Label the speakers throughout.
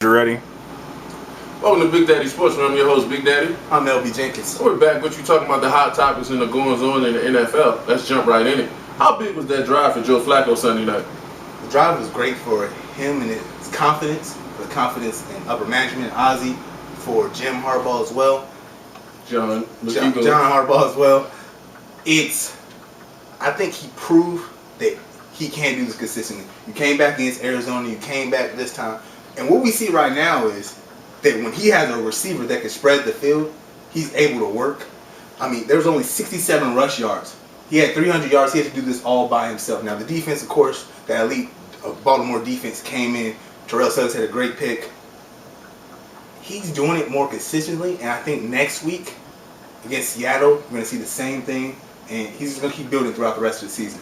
Speaker 1: You ready?
Speaker 2: Welcome to BigDaddie Sports. I'm your host, Big Daddy.
Speaker 3: I'm LB Jenkins.
Speaker 2: We're back with you talking about the hot topics and the goings on in the NFL. Let's jump right in it. How big was that drive for Joe Flacco Sunday night?
Speaker 3: The drive was great for him and his confidence, for the confidence in upper management, Ozzie, for Jim Harbaugh as well.
Speaker 2: John
Speaker 3: Harbaugh as well. I think he proved that he can do this consistently. You came back against Arizona, you came back this time. And what we see right now is that when he has a receiver that can spread the field, he's able to work. I mean, there's only 67 rush yards. He had 300 yards. He had to do this all by himself. Now, the defense, of course, the elite Baltimore defense came in. Terrell Suggs had a great pick. He's doing it more consistently, and I think next week against Seattle, we're going to see the same thing, and he's just going to keep building throughout the rest of the season.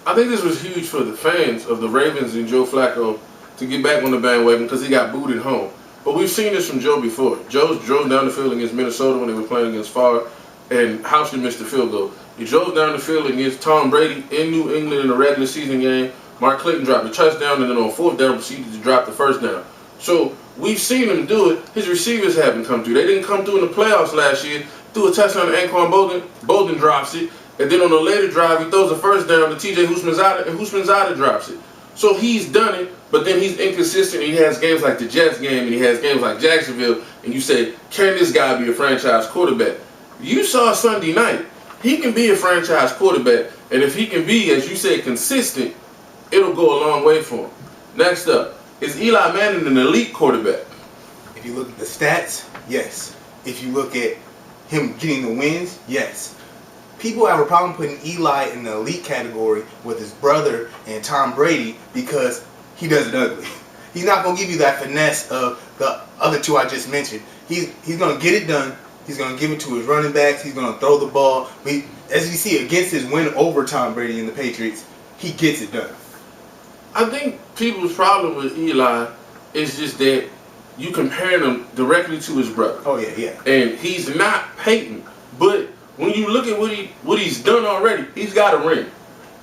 Speaker 2: I think this was huge for the fans of the Ravens and Joe Flacco to get back on the bandwagon because he got booed at home. But we've seen this from Joe before. Joe drove down the field against Minnesota when they were playing against Favre, and Housley missed the field goal. He drove down the field against Tom Brady in New England in a regular season game. Mark Clayton dropped a touchdown, and then on fourth down proceeded to drop the first down. So we've seen him do it. His receivers haven't come through. They didn't come through in the playoffs last year. Threw a touchdown to Anquan Bolden. Bolden drops it. And then on the later drive, he throws a first down to TJ Houshmandzadeh, and Houshmandzadeh drops it. So he's done it, but then he's inconsistent. He has games like the Jets game, and he has games like Jacksonville, and you say, can this guy be a franchise quarterback? You saw Sunday night. He can be a franchise quarterback, and if he can be, as you say, consistent, it'll go a long way for him. Next up, is Eli Manning an elite quarterback?
Speaker 3: If you look at the stats, yes. If you look at him getting the wins, yes. People have a problem putting Eli in the elite category with his brother and Tom Brady because he does it ugly. He's not going to give you that finesse of the other two I just mentioned. He's going to get it done. He's going to give it to his running backs. He's going to throw the ball. But as you see, against his win over Tom Brady and the Patriots, he gets it done.
Speaker 2: I think people's problem with Eli is just that you compare him directly to his brother.
Speaker 3: Oh, yeah.
Speaker 2: And he's not Peyton, but when you look at what he's done already, he's got a ring.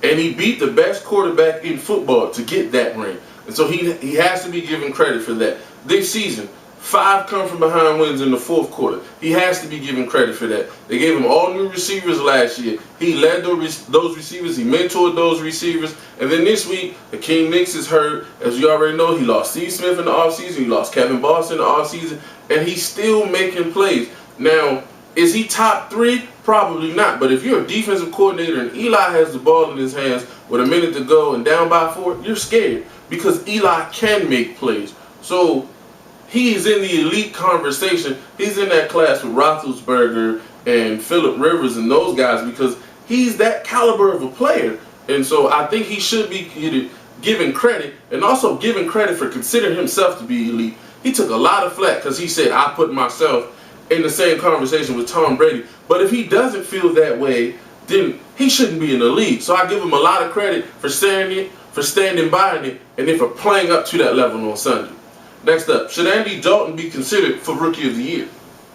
Speaker 2: And he beat the best quarterback in football to get that ring. And so he has to be given credit for that. This season, 5 come from behind wins in the fourth quarter. He has to be given credit for that. They gave him all new receivers last year. He led those receivers. He mentored those receivers. And then this week, Hakeem Nicks is hurt. As you already know, he lost Steve Smith in the offseason. He lost Kevin Boss in the offseason. And he's still making plays. Now, is he top 3? Probably not. But if you're a defensive coordinator and Eli has the ball in his hands with a minute to go and down by 4, you're scared because Eli can make plays. So he's in the elite conversation. He's in that class with Roethlisberger and Phillip Rivers and those guys because he's that caliber of a player. And so I think he should be given credit and also given credit for considering himself to be elite. He took a lot of flack because he said, I put myself in the same conversation with Tom Brady. But if he doesn't feel that way, then he shouldn't be in the league. So I give him a lot of credit for standing by it, and then for playing up to that level on Sunday. Next up, should Andy Dalton be considered for Rookie of the Year?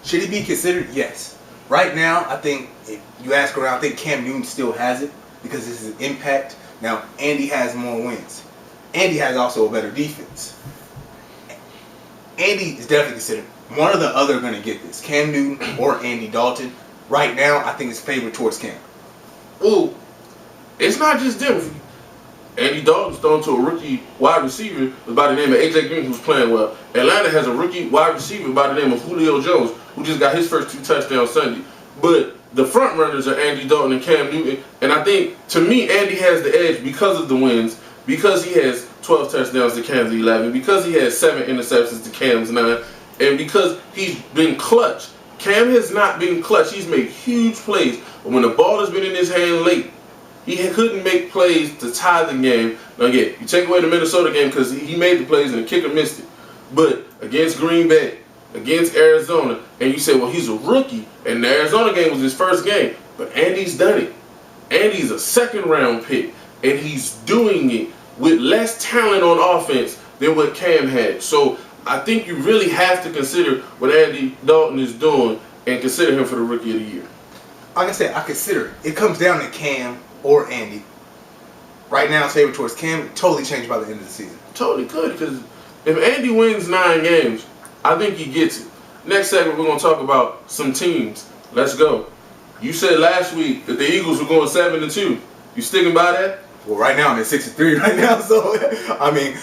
Speaker 3: Should he be considered? Yes. Right now, I think if you ask around, I think Cam Newton still has it because this is an impact. Now, Andy has more wins. Andy has also a better defense. Andy is definitely considered. One or the other are going to get this. Cam Newton or Andy Dalton. Right now, I think it's favored towards Cam.
Speaker 2: Well, it's not just them. Andy Dalton's thrown to a rookie wide receiver by the name of A.J. Green, who's playing well. Atlanta has a rookie wide receiver by the name of Julio Jones, who just got his first 2 touchdowns Sunday. But the front runners are Andy Dalton and Cam Newton. And I think, to me, Andy has the edge because of the wins, because he has 12 touchdowns to Cam's 11, because he has 7 interceptions to Cam's 9, and because he's been clutch. Cam has not been clutch. He's made huge plays. But when the ball has been in his hand late, he couldn't make plays to tie the game. Now again, you take away the Minnesota game because he made the plays and the kicker missed it. But against Green Bay, against Arizona, and you say, well, he's a rookie, and the Arizona game was his first game. But Andy's done it. Andy's a second-round pick, and he's doing it with less talent on offense than what Cam had. So I think you really have to consider what Andy Dalton is doing and consider him for the Rookie of the Year.
Speaker 3: Like I said, I consider it. It comes down to Cam or Andy. Right now, it's favored towards Cam. Totally changed by the end of the season.
Speaker 2: Totally could, because If Andy wins 9 games, I think he gets it. Next segment, we're going to talk about some teams. Let's go. You said last week that the Eagles were going 7-2. You sticking by that?
Speaker 3: Well, right now I'm at 6-3 right now. So, I mean,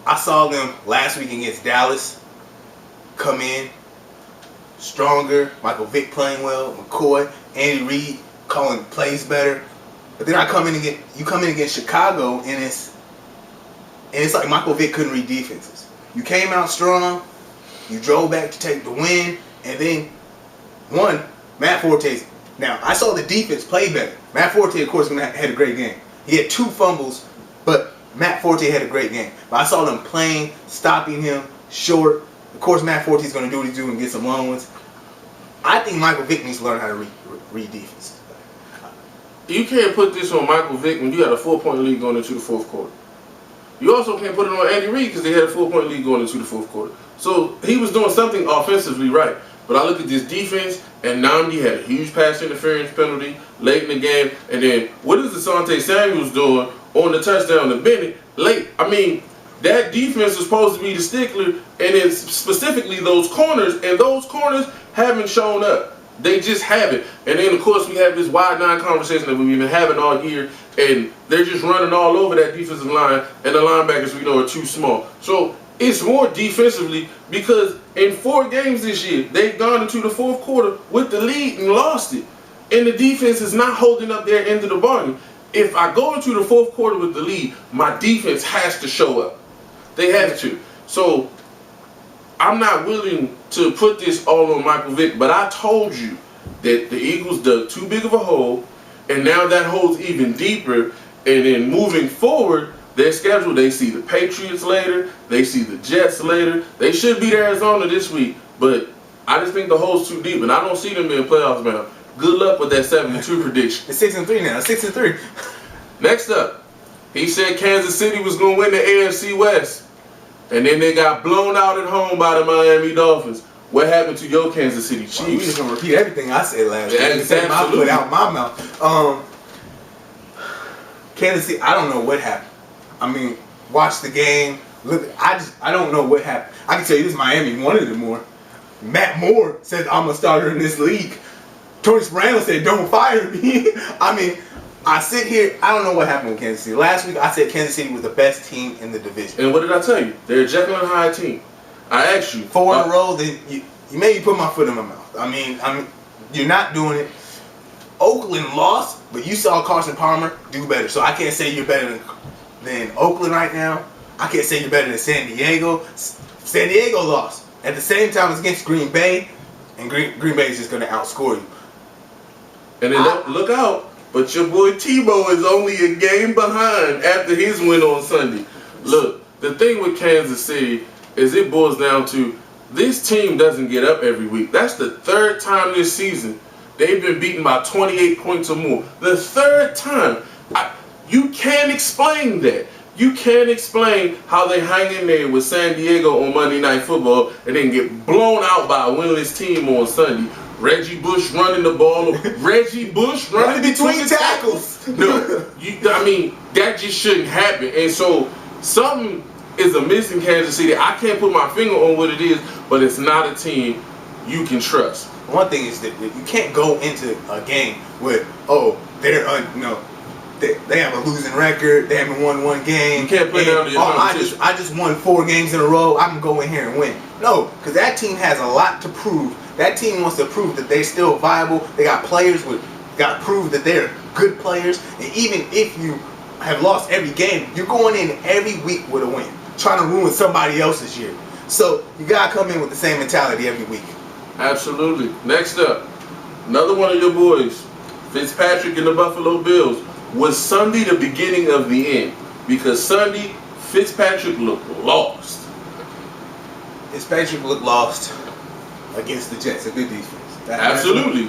Speaker 3: I saw them last week against Dallas come in stronger. Michael Vick playing well. McCoy, Andy Reid calling plays better. But then you come in against Chicago, and it's like Michael Vick couldn't read defenses. You came out strong. You drove back to take the win, and then Matt Forte's. Now, I saw the defense play better. Matt Forte, of course, had a great game. He had 2 fumbles, but Matt Forte had a great game. But I saw them playing, stopping him short. Of course, Matt Forte's going to do what he's doing and get some long ones. I think Michael Vick needs to learn how to read defense.
Speaker 2: You can't put this on Michael Vick when you had a 4-point lead going into the 4th quarter. You also can't put it on Andy Reid because they had a 4-point lead going into the 4th quarter. So he was doing something offensively right. But I look at this defense, and Nnamdi had a huge pass interference penalty late in the game. And then what is Asante Samuels doing on the touchdown to Bennett late? I mean, that defense is supposed to be the stickler, and it's specifically those corners, and those corners haven't shown up. They just haven't. And then, of course, we have this wide 9 conversation that we've been having all year, and they're just running all over that defensive line, and the linebackers we know are too small. So it's more defensively because in 4 games this year, they've gone into the 4th quarter with the lead and lost it. And the defense is not holding up their end of the bargain. If I go into the 4th quarter with the lead, my defense has to show up. They have to. So I'm not willing to put this all on Michael Vick, but I told you that the Eagles dug too big of a hole, and now that hole's even deeper. And then moving forward, their schedule, they see the Patriots later, they see the Jets later. They should beat Arizona this week, but I just think the hole's too deep, and I don't see them being playoffs bound. Good luck with that 7-2 prediction.
Speaker 3: It's 6-3 now. 6-3.
Speaker 2: Next up, he said Kansas City was going to win the AFC West, and then they got blown out at home by the Miami Dolphins. What happened to your Kansas City Chiefs?
Speaker 3: We're just going to repeat everything I said last week.
Speaker 2: Absolutely.
Speaker 3: I put out my mouth. Kansas City, I don't know what happened. I mean, watch the game. Look, I don't know what happened. I can tell you this: Miami wanted it more. Matt Moore said, "I'm a starter in this league." Tony Soprano said, "Don't fire me." I mean, I sit here. I don't know what happened with Kansas City. Last week, I said Kansas City was the best team in the division.
Speaker 2: And what did I tell you? They're a Jekyll and Hyde team. I asked you
Speaker 3: 4 in a row. Then you made me put my foot in my mouth. I mean, you're not doing it. Oakland lost, but you saw Carson Palmer do better. So I can't say you're better than Oakland right now. I can't say you're better than San Diego. San Diego lost at the same time as against Green Bay, and Green Bay is just going to outscore you.
Speaker 2: And then look out, but your boy Tebow is only a game behind after his win on Sunday. Look, the thing with Kansas City is it boils down to this team doesn't get up every week. That's the 3rd time this season they've been beaten by 28 points or more. The 3rd time. You can't explain that. You can't explain how they hang in there with San Diego on Monday Night Football and then get blown out by a winless team on Sunday. Reggie Bush running the ball. Reggie Bush running between tackles. No, I mean, that just shouldn't happen. And so something is amiss in Kansas City. I can't put my finger on what it is, but it's not a team you can trust.
Speaker 3: One thing is that you can't go into a game with, they're they have a losing record. They haven't won 1 game.
Speaker 2: You can't play down to your
Speaker 3: I just won 4 games in a row. I can go in here and win. No, because that team has a lot to prove. That team wants to prove that they're still viable. They got players got to prove that they're good players. And even if you have lost every game, you're going in every week with a win, trying to ruin somebody else's year. So you got to come in with the same mentality every week.
Speaker 2: Absolutely. Next up, another one of your boys, Fitzpatrick and the Buffalo Bills. Was Sunday the beginning of the end? Because Sunday, Fitzpatrick looked lost.
Speaker 3: Fitzpatrick looked lost against the Jets, a good defense.
Speaker 2: Absolutely.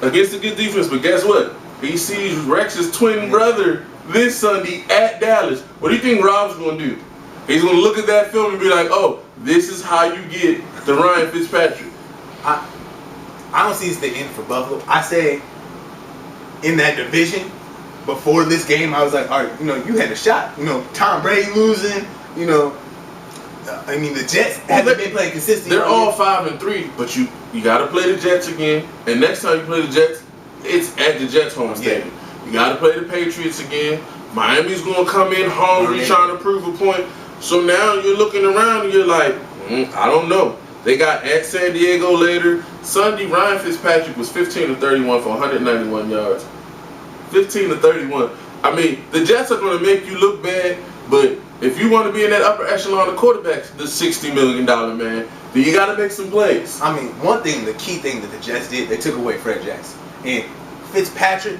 Speaker 2: Against a good defense, but guess what? He sees Rex's twin brother this Sunday at Dallas. What do you think Rob's going to do? He's going to look at that film and be like, oh, this is how you get the Ryan Fitzpatrick.
Speaker 3: I don't see it's the end for Buffalo. I say in that division, before this game, I was like, all right, you had a shot. Tom Brady losing, You know, I mean, the Jets haven't been playing consistently.
Speaker 2: They're all 5-3, but you got to play the Jets again. And next time you play the Jets, it's at the Jets home stadium. You got to play the Patriots again. Miami's going to come in hungry, trying to prove a point. So now you're looking around and you're like, I don't know. They got at San Diego later. Sunday, Ryan Fitzpatrick was 15 of 31 for 191 yards. 15 of 31. I mean, the Jets are going to make you look bad, but if you want to be in that upper echelon of quarterbacks, the $60 million man, then you got to make some plays.
Speaker 3: I mean, one thing, the key thing that the Jets did, they took away Fred Jackson. And Fitzpatrick,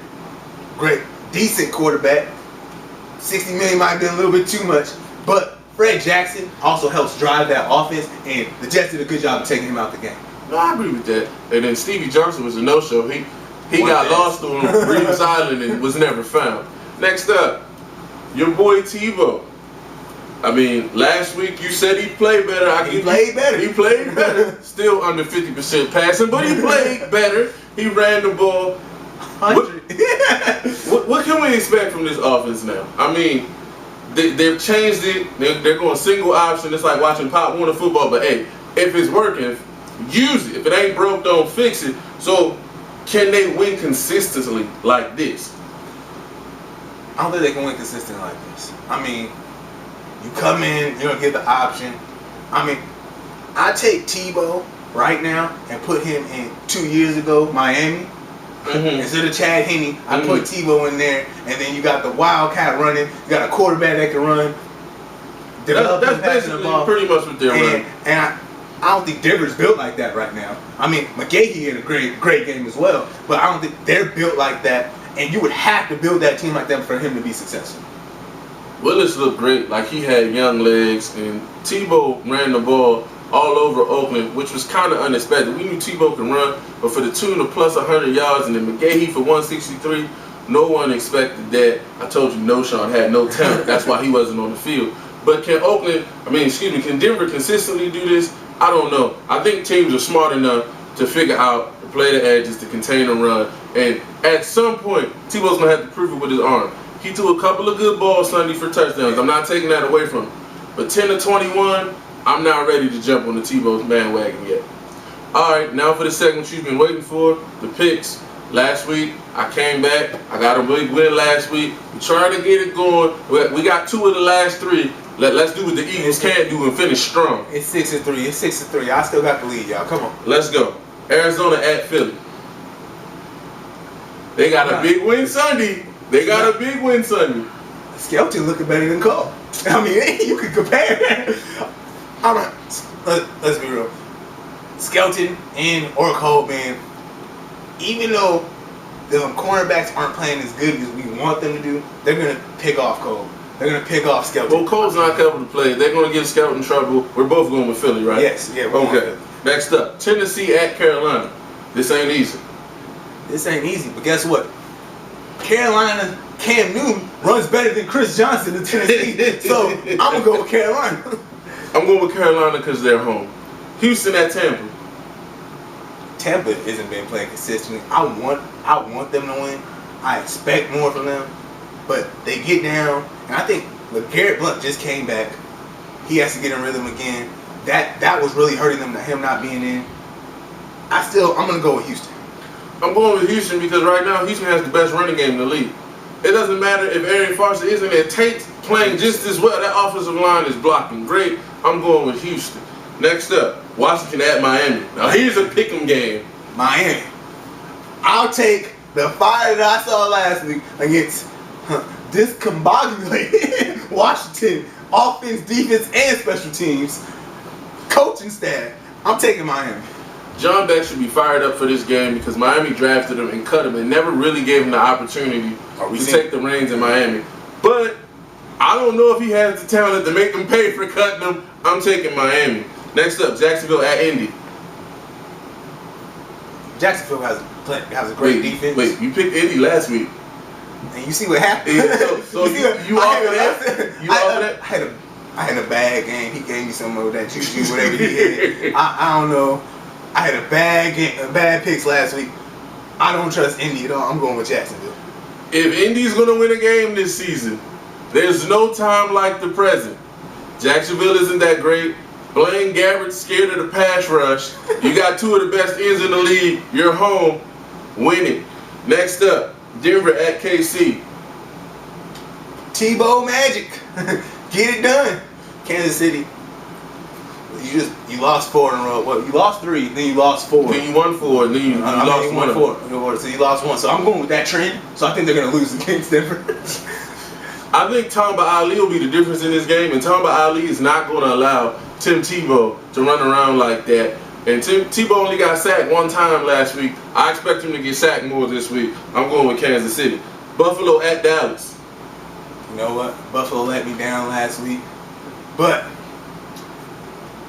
Speaker 3: great, decent quarterback. $60 million might have been a little bit too much, but Fred Jackson also helps drive that offense, and the Jets did a good job of taking him out the game.
Speaker 2: No, I agree with that. And then Stevie Johnson was a no-show. He got lost on Reeves Island and was never found. Next up, your boy Tebow. I mean, last week you said he played better.
Speaker 3: He played better.
Speaker 2: He played better. Still under 50% passing, but he played better. He ran the ball. What can we expect from this offense now? I mean, they've changed it. They're going single option. It's like watching Pop Warner football. But hey, if it's working, use it. If it ain't broke, don't fix it. So, can they win consistently like this?
Speaker 3: I don't think they can win consistently like this. I mean, you come in, you're going to get the option. I mean, I take Tebow right now and put him in 2 years ago, Miami. Instead of Chad Henne, I put Tebow in there, and then you got the Wildcat running. You got a quarterback that can run.
Speaker 2: That's basically pretty much what they're running.
Speaker 3: And I don't think Denver's built like that right now. I mean, McGahee had a great game as well, but I don't think they're built like that. And you would have to build that team like that for him to be successful.
Speaker 2: Willis looked great, like he had young legs, and Tebow ran the ball all over Oakland, which was kind of unexpected. We knew Tebow could run, but for the tune of plus 100 yards and then McGahee for 163, no one expected that. I told you Noshawn had no talent. That's why he wasn't on the field. But can can Denver consistently do this? I don't know. I think teams are smart enough to figure out to play the edges, to contain the run, and at some point, Tebow's going to have to prove it with his arm. He threw a couple of good balls Sunday for touchdowns. I'm not taking that away from him. But 10 to 21, I'm not ready to jump on the Tebow's bandwagon yet. All right, now for the segment you've been waiting for, the picks. Last week, I came back. I got a big win last week. We tried to get it going. We got 2 of the last 3. Let's do what the Eagles can't do and finish strong.
Speaker 3: It's 6-3. It's 6-3. I still got the lead, y'all. Come on.
Speaker 2: Let's go. Arizona at Philly. They got a big win Sunday.
Speaker 3: Skelton looking better than Cole. I mean, you can compare. Let's be real. Skelton and or Cole, man, even though the cornerbacks aren't playing as good as we want them to do, they're going to pick off Cole. They're going to pick off Skelton.
Speaker 2: Well, Cole's not able to play. They're going to give Skelton in trouble. We're both going with Philly, right?
Speaker 3: Yes. Yeah.
Speaker 2: Okay. Next up, Tennessee at Carolina. This ain't easy.
Speaker 3: But guess what? Carolina, Cam Newton runs better than Chris Johnson in Tennessee. So I'm going to go with Carolina.
Speaker 2: I'm going with Carolina because they're home. Houston at Tampa.
Speaker 3: Tampa hasn't been playing consistently. I want them to win. I expect more from them. But they get down, and I think Garrett Blount just came back. He has to get in rhythm again. That was really hurting them, him not being in. I'm going to go with Houston.
Speaker 2: I'm going with Houston because right now Houston has the best running game in the league. It doesn't matter if Arian Foster isn't there. Tate's playing just as well. That offensive line is blocking great. I'm going with Houston. Next up, Washington at Miami. Now here's a pick'em game.
Speaker 3: Miami. I'll take the fire that I saw last week against discombobulated Washington offense, defense, and special teams coaching staff. I'm taking Miami.
Speaker 2: John Beck should be fired up for this game because Miami drafted him and cut him and never really gave him the opportunity to take the reins in Miami. But I don't know if he has the talent to make them pay for cutting him. I'm taking Miami. Next up, Jacksonville at Indy.
Speaker 3: Jacksonville has a great defense.
Speaker 2: Wait, you picked Indy last week.
Speaker 3: And you see what happened.
Speaker 2: So you off of that? You off of that?
Speaker 3: I had a bad game. He gave me some of that juju, whatever he had. I don't know. I had a bad picks last week. I don't trust Indy at all. I'm going with Jacksonville.
Speaker 2: If Indy's going to win a game this season, there's no time like the present. Jacksonville isn't that great. Blaine Gabbert's scared of the pass rush. You got two of the best ends in the league. You're home. Win it. Next up, Denver at KC.
Speaker 3: Tebow magic. Get it done. Kansas City. You lost 4 in a row. Well, you lost 3, then you lost 4.
Speaker 2: Then you won 4, and then you lost 1.
Speaker 3: 4. So you lost 1. So I'm going with that trend. So I think they're going to lose against Denver.
Speaker 2: I think Tamba Ali will be the difference in this game, and Tamba Ali is not going to allow Tim Tebow to run around like that. And Tim Tebow only got sacked 1 time last week. I expect him to get sacked more this week. I'm going with Kansas City. Buffalo at Dallas.
Speaker 3: You know what? Buffalo let me down last week. But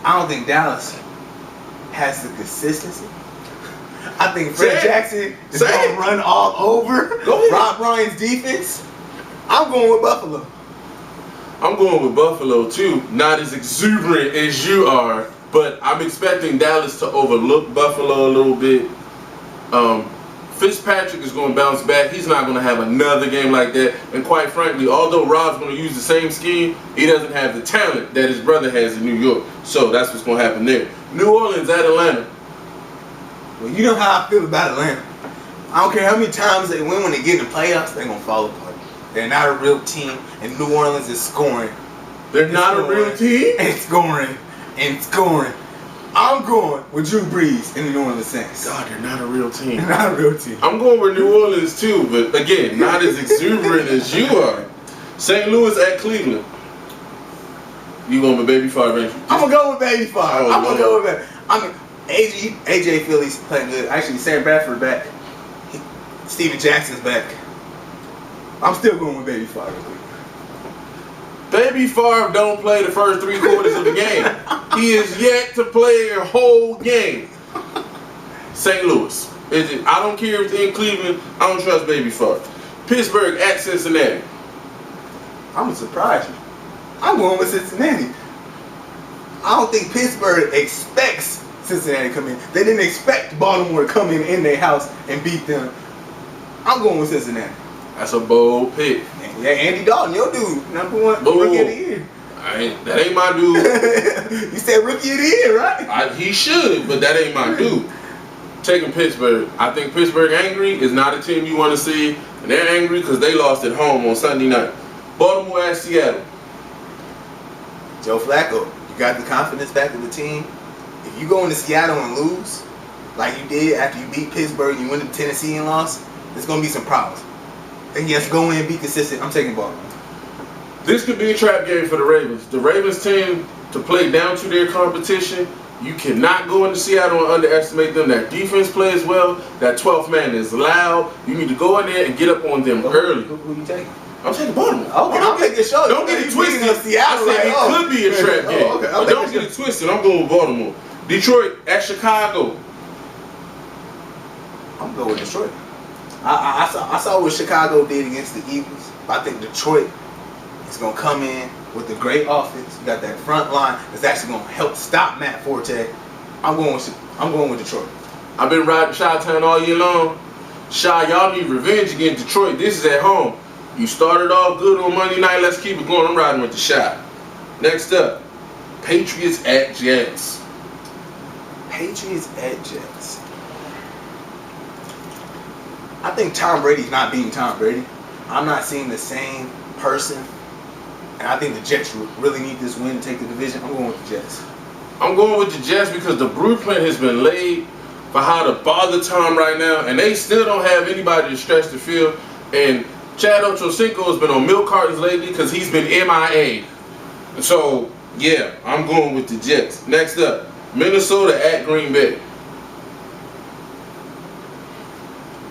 Speaker 3: I don't think Dallas has the consistency. I think Fred Jackson is going to run all over Rob Ryan's defense. I'm going with Buffalo.
Speaker 2: I'm going with Buffalo too. Not as exuberant as you are, but I'm expecting Dallas to overlook Buffalo a little bit. Fitzpatrick is going to bounce back. He's not going to have another game like that. And quite frankly, although Rob's going to use the same scheme, he doesn't have the talent that his brother has in New York. So that's what's going to happen there. New Orleans at Atlanta.
Speaker 3: Well, you know how I feel about Atlanta. I don't care how many times they win when they get in the playoffs, they're going to fall apart. They're not a real team, and New Orleans is scoring.
Speaker 2: They're not a real team?
Speaker 3: And scoring. And scoring. I'm going with Drew Brees in the New Orleans Saints.
Speaker 2: God, they're not a real team.
Speaker 3: They're not a real team.
Speaker 2: I'm going with New Orleans too, but again, not as exuberant as you are. St. Louis at Cleveland. You going with Baby Favre, ain't you?
Speaker 3: I'm going to go with Baby Favre.
Speaker 2: Oh,
Speaker 3: I'm going to go with that. I mean, AJ Philly's playing good. Actually, Sam Bradford back. Steven Jackson's back. I'm still going with Baby Favre.
Speaker 2: Baby Favre don't play the first 3 quarters of the game. He is yet to play a whole game. St. Louis. I don't care if it's in Cleveland. I don't trust Baby Favre. Pittsburgh at Cincinnati.
Speaker 3: I'm going to surprise you. I'm going with Cincinnati. I don't think Pittsburgh expects Cincinnati to come in. They didn't expect Baltimore to come in their house and beat them. I'm going with Cincinnati.
Speaker 2: That's a bold pick.
Speaker 3: Yeah, Andy Dalton, your dude, #1 rookie of the year.
Speaker 2: That ain't my dude.
Speaker 3: You said rookie of the year, right?
Speaker 2: He should, but that ain't my dude. Taking Pittsburgh. I think Pittsburgh angry is not a team you want to see, and they're angry because they lost at home on Sunday night. Baltimore at Seattle.
Speaker 3: Joe Flacco, you got the confidence back of the team. If you go into Seattle and lose, like you did after you beat Pittsburgh, you went to Tennessee and lost, there's going to be some problems. And yes, go in and be consistent. I'm taking Baltimore.
Speaker 2: This could be a trap game for the Ravens. The Ravens tend to play down to their competition. You cannot go into Seattle and underestimate them. That defense plays well. That 12th man is loud. You need to go in there and get up on them early.
Speaker 3: Who you taking?
Speaker 2: I'm taking Baltimore.
Speaker 3: Okay, I'll take the show.
Speaker 2: Don't get it twisted. I said it could be a trap game.
Speaker 3: Okay,
Speaker 2: but don't get it twisted. I'm going with Baltimore. Detroit at Chicago.
Speaker 3: I'm going with Detroit. I saw what Chicago did against the Eagles. I think Detroit is going to come in with a great offense. You got that front line that's actually going to help stop Matt Forte. I'm going with Detroit.
Speaker 2: I've been riding Chi-Town all year long. Chi, y'all need revenge against Detroit. This is at home. You started off good on Monday night. Let's keep it going. I'm riding with the Chi. Next up, Patriots at Jets.
Speaker 3: Patriots at Jets. I think Tom Brady's not being Tom Brady. I'm not seeing the same person. And I think the Jets really need this win to take the division. I'm going with the Jets.
Speaker 2: I'm going with the Jets because the blueprint has been laid for how to bother Tom right now. And they still don't have anybody to stretch the field. And Chad Ochocinco has been on milk cartons lately because he's been MIA. So, yeah, I'm going with the Jets. Next up, Minnesota at Green Bay.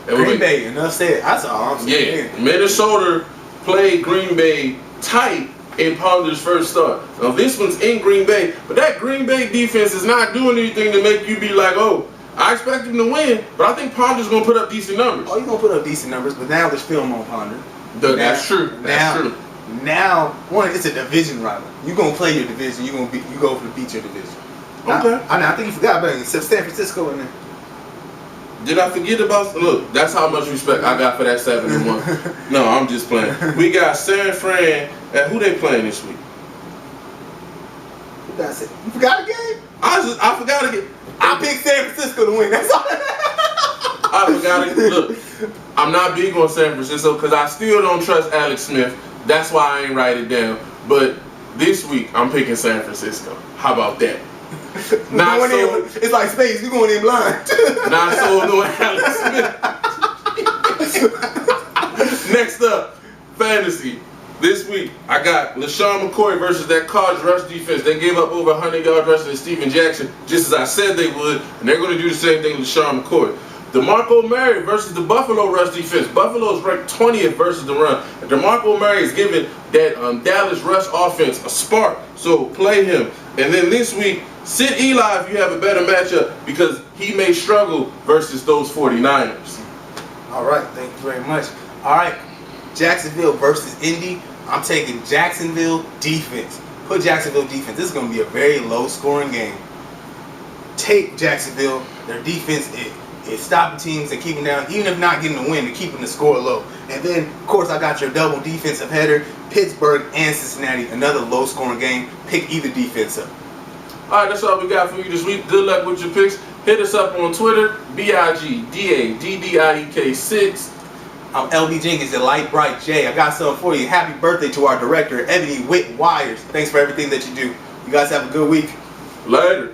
Speaker 3: Green Bay, enough said. That's all I'm saying.
Speaker 2: Yeah, Minnesota played Green Bay tight in Ponder's first start. Now this one's in Green Bay, but that Green Bay defense is not doing anything to make you be like, oh, I expect him to win, but I think Ponder's going to put up decent numbers.
Speaker 3: Oh, he's going to put up decent numbers, but now there's film on Ponder.
Speaker 2: That's true. That's true.
Speaker 3: Now, one, it's a division rival. You're going to play your division. You go for to beat your division.
Speaker 2: Okay.
Speaker 3: I think you forgot about it. Except San Francisco in there.
Speaker 2: Did I forget about? Look, that's how much respect I got for that 7-1. No, I'm just playing. We got San Fran. And who they playing this week?
Speaker 3: That's it. You forgot a game?
Speaker 2: I forgot again.
Speaker 3: I picked San Francisco to win. That's all.
Speaker 2: I forgot it. Look, I'm not big on San Francisco because I still don't trust Alex Smith. That's why I ain't write it down. But this week, I'm picking San Francisco. How about that? Not so.
Speaker 3: It's like space. We're going in blind.
Speaker 2: Not sold on Alex Smith. Next up, fantasy. This week, I got LaShawn McCoy versus that Cards rush defense. They gave up over 100 yards rushing to Steven Jackson, just as I said they would, and they're going to do the same thing to LaShawn McCoy. DeMarco Murray versus the Buffalo rush defense. Buffalo's ranked 20th versus the run. And DeMarco Murray is giving that Dallas rush offense a spark, so play him. And then this week, sit Eli if you have a better matchup because he may struggle versus those 49ers.
Speaker 3: All right, thank you very much. All right, Jacksonville versus Indy. I'm taking Jacksonville defense. Put Jacksonville defense. This is going to be a very low-scoring game. Take Jacksonville. Their defense is stopping teams and keeping down, even if not getting the win, they're keeping the score low. And then, of course, I got your double defensive header, Pittsburgh and Cincinnati. Another low-scoring game. Pick either defense up.
Speaker 2: All right, that's all we got for you this week. Good luck with your picks. Hit us up on Twitter, BigDaddie6.
Speaker 3: I'm LB Jenkins at Light Bright J. I got something for you. Happy birthday to our director, Ebonie Witt Wires. Thanks for everything that you do. You guys have a good week.
Speaker 2: Later.